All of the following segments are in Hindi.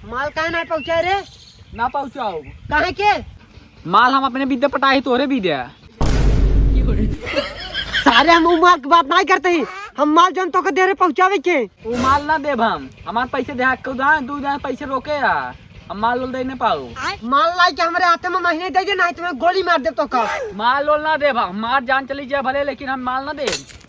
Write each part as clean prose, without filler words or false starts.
माल कहाँ ना पहुँचा रे? ना पहुँचाओ कहाँ के? माल हम अपने विद्या पटाही तोरे भी दे। सारे हम उ माल की बात नहीं करते ही, हम माल जन तो के दे रहे पहुँचावे के। वो माल ना देब हम, हमारे पैसे दे तू जा पैसे रोके यार, हम माल लोल दे नहीं पाऊ। माल लाई के हमारे हाथ में महीने दे दे, नहीं तुम्हें गोली मार दे तो का। माल लोल ना देब, हमार जान चली जाए भले, लेकिन हम माल ना देब।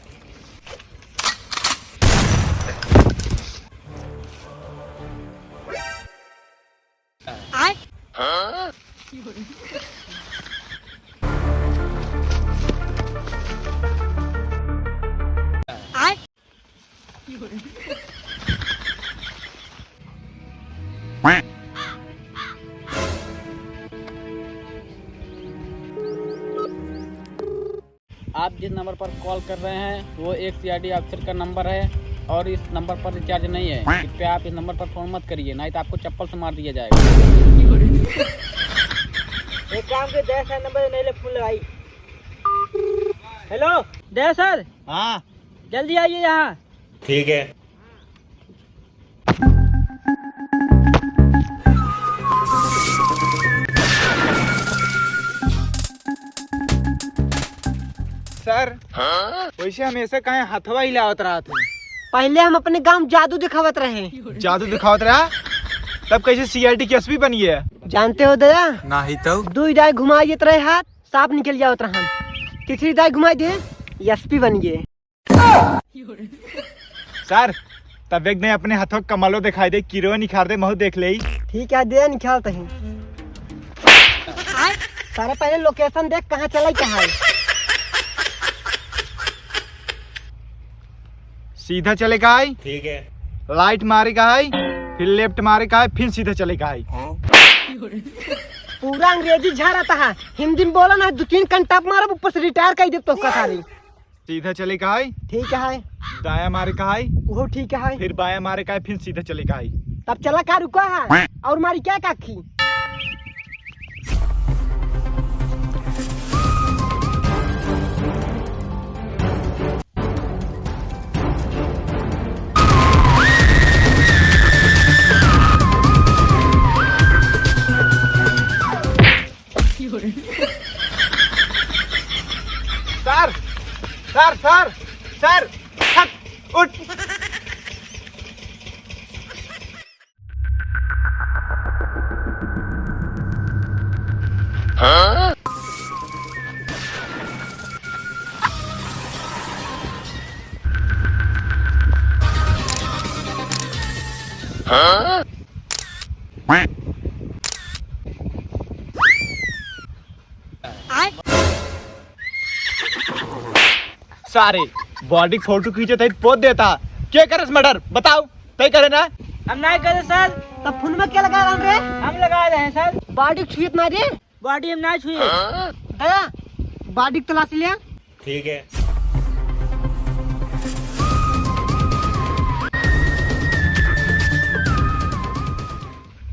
आप जिस नंबर पर कॉल कर रहे हैं वो एक सीआईडी ऑफिसर का नंबर है और इस नंबर पर रिचार्ज नहीं है। कृपया आप इस नंबर पर फोन मत करिए, नहीं तो आपको चप्पल से मार दिया जाएगा। एक काम के दे सर नंबर नहीं ले फोन लगाई। हेलो दे सर। हाँ जल्दी आइए यहाँ। ठीक है। सर वैसे हमेशा कहीं हथवा ही लावत रहा था। पहले हम अपने गांव जादू दिखावत रहे। जादू दिखावत रहा, तब कैसे सीआईडी की एसपी बनी है? जानते हो दया? नहीं तो दो दाई घुमाई रहे हाथ सांप निकल जावत रहन, तीसरी दाई घुमाई दे एसपी बन गए। सर तब एक ने अपने हाथों कमालो दिखाई दे, किरो निखार दे, महू देख ले। ठीक है दे निकालते हैं। सारे पहले लोकेशन देख कहाँ चला कहाँ है। सीधा चलेगा है, ठीक है। लाइट मारेगा है, फिर लेफ्ट मारेगा है, फिर सीधा चलेगा है। पूरा अंग्रेजी झाड़ा है, हिंदी में बोला ना 2-3 घंटा मारा ऊपर से रिटायर कर दे तो सारी। सीधा चलेगा है, ठीक है दाया मारेगा है, वो ठीक है। फिर बाया मारेगा है, फिर सीधा चलेगा है। तब चला का रुका है और मारी क्या काखी। सर सर सर सर हट उठ। सारे बॉडी फोटो खींचे थे पोत देता क्या करे मर्डर बताओ तय करे ना। हम नहीं करे सर। तब फोन में क्या लगा रहे हैं? हम लगा रहे हैं सर। बॉडी छुईत ना रे, बॉडी हम नहीं छुए। दया बॉडी तलाशी लिया। ठीक है।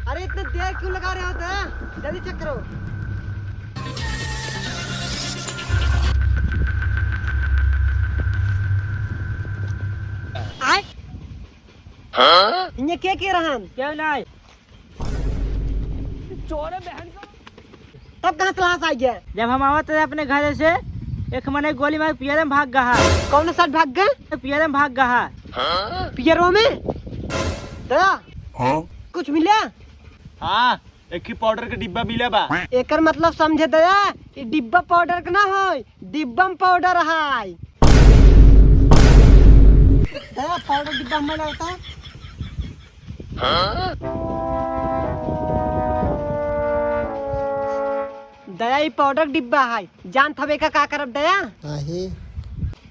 अरे इतने देर क्यों लगा रहे हो दया? जल्दी चेक करो। इन्हें क्या कह रहा हम? क्या नहीं चोरे बहन को। तब कहाँ तलाश आ गया? जब हम आवत थे अपने घर से एक मने गोली मार पियर में भाग गया। कौन सा भाग गए? पियर में भाग गया। पियरों में दया कुछ मिला? हाँ एक ही पाउडर का डिब्बा मिला बा। एकर मतलब समझे दया ये डिब्बा पाउडर का ना हो, डिब्बम पाउडर है। दया पाउडर डिब्बा में होता है। दया ये पाउडर डिब्बा है, जान थबे का करब दया?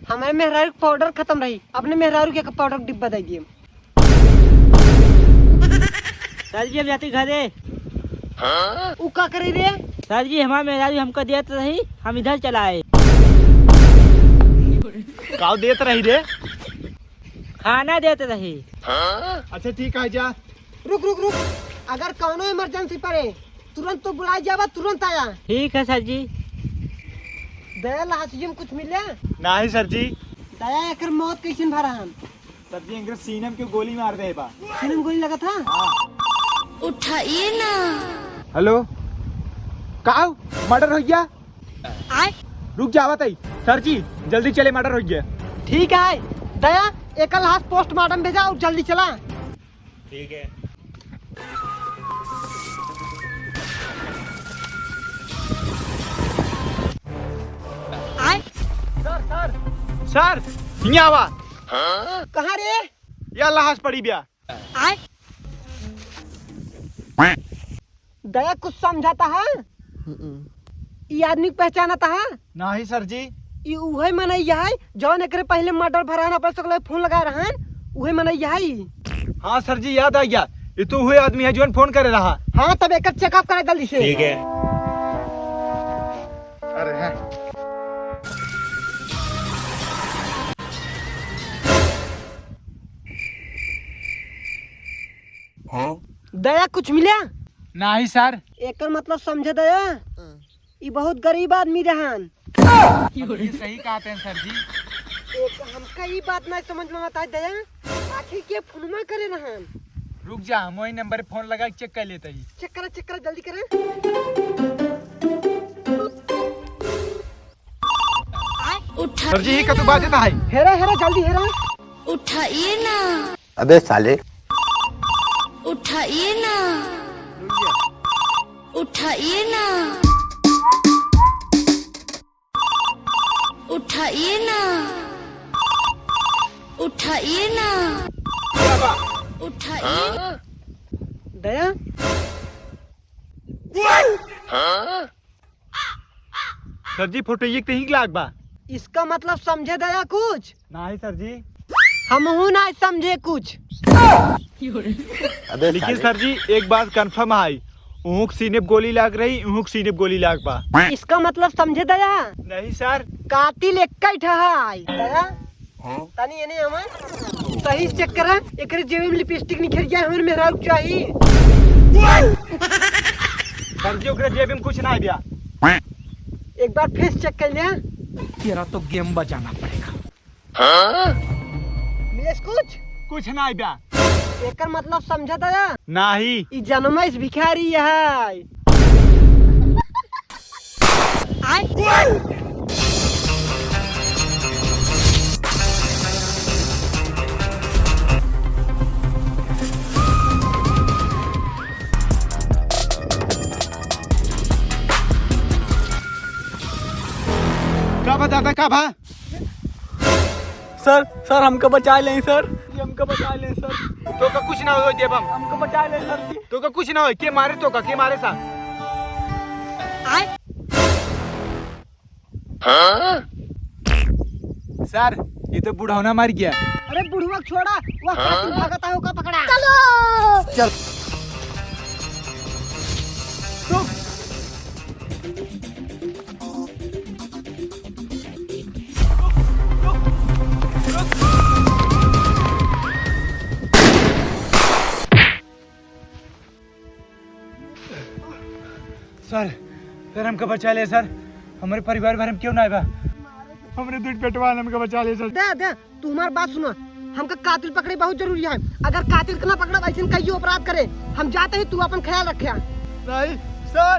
हमारे मेहरारू पाउडर खत्म रही, अपने मेहरारू के पाउडर डिब्बा दे दिए। सर जी अब जाते घरे। उ का करे रे? सर जी हमारे मेहरारू हमको देते रही, हम इधर चलाए। काव देत रही रे? खाना देते रही। अच्छा ठीक है जा। रुक रुक रुक, अगर कौनो इमरजेंसी पड़े तुरंत तो बुलाई जावा, तुरंत आया। ठीक है सर जी। दया लाशी में कुछ मिले? नहीं सर जी। दया एकर मौत कैसे भरा हम? सर जी सीनम के गोली मार दे बा। सीनम गोली लगा था? हाँ। उठाइए ना। हेलो का मर्डर हो गया? रुक जा बताई सर जी, जल्दी चले, मर्डर हो गया। ठीक है दया, एक लाश पोस्टमार्टम भेजा और जल्दी चला। ठीक है। सर सर सर, यहाँ आवा। कहाँ रे? या लाश पड़ी बिया। दया कुछ समझाता है? ये आदमी को पहचानता है? नहीं सर जी। ये उहे मनैया है जौन एकरे पहले मर्डर भराना पर सकले फोन लगा रहन, उहे मनैया है। हाँ सर जी, याद आ गया, ये तो हुए आदमी है जो फोन करे रहा। हाँ तब एक चेकअप करा जल्दी से। ठीक है। अरे है। दया कुछ मिला? नहीं सर। एक मतलब समझे दया, ये बहुत गरीब आदमी रहन। सही कहते हैं सर जी। एक हमका ये बात नहीं समझ में आता है दया, आखिर के फोनमा करे रहन। रुक जा, हम वही नंबर पे फोन लगा के चेक कर लेते ही। चेक करा जल्दी करा। सर जी का तो बात है। हेरा हेरा जल्दी हेरा। उठाइए ना। अबे साले, उठाइए ना। उठाइए ना। उठाइए ना। उठाइए ना। उठाइए। दया सर जी फोटो ये कहीं लाग बा। इसका मतलब समझे दया कुछ? नहीं सर जी। हम ना समझे कुछ। अबे लेकिन साले, सर जी एक बात कंफर्म है, ऊँख सीने पे गोली लाग रही, ऊँख सीने पे गोली लाग पा। इसका मतलब समझे दया, नहीं सर। कातिल एक ही ठहाई। दया तनी एने हमें सही से चेक करा, एकरे जेब में लिपस्टिक निखर गया, हमें मेहराब चाहिए। सर जी ओकरे जेब में कुछ नहीं दिया। एक बार फेस चेक कर लिया। तेरा तो गेम बजाना पड़ेगा। मिलेस कुछ नहीं दिया। एकर मतलब समझा दया, नहीं। ई जन्मैस भिखारी है। का बताता का भा? सर हमको बचा लें सर, हमको बचा लें सर, तो का कुछ ना हो देबम। हमको बचा लें सर जी। तो का कुछ ना हो, के मारे तो का के मारे सा। सर ये तो बुढ़ौना मार गया। अरे बुढ़वा छोड़ा, वह कातिल भागता है, ओका पकड़ा। चलो चल। सर हमको बचा ले सर, हमारे परिवार भर में क्यों ना आएगा? हमने दूध पेटवा हमको बचा ले सर। दे तू हमारी बात सुनो, हमका कातिल पकड़े बहुत जरूरी है। अगर कातिल को ना पकड़ा वैसे कई अपराध करे, हम जाते ही तू अपन ख्याल रखे। नहीं सर।